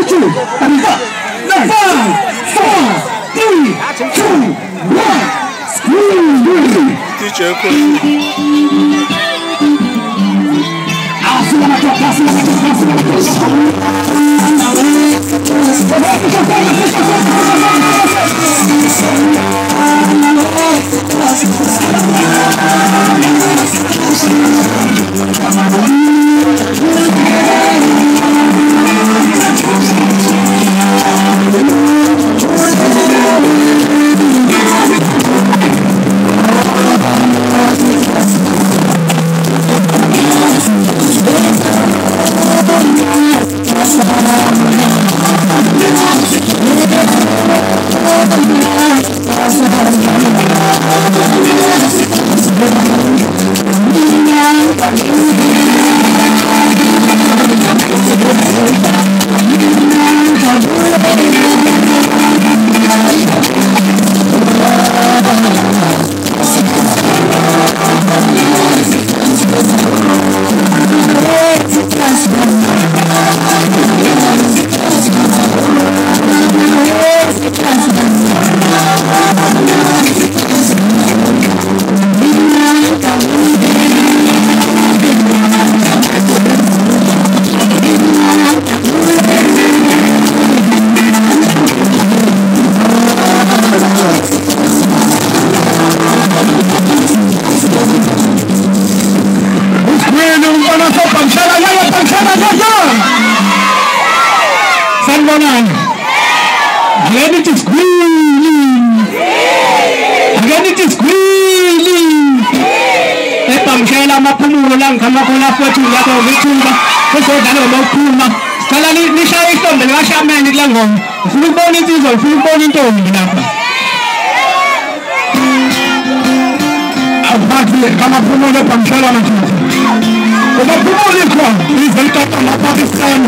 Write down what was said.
2, and up. Now 5, 4, 3, 2, 1. Squeeze. Teacher, ready to squeeze. Ready to squeeze. Pamshela mapumulo lang kama kuna po chula ko vichula. Kasi dalo mo puma. Kala ni siya ito, dalawa siya manit lang ho. Full bone ito ginapa. Abati kama pumulo pamshela na chula. Kama pumulo ko, please welcome to Pakistan.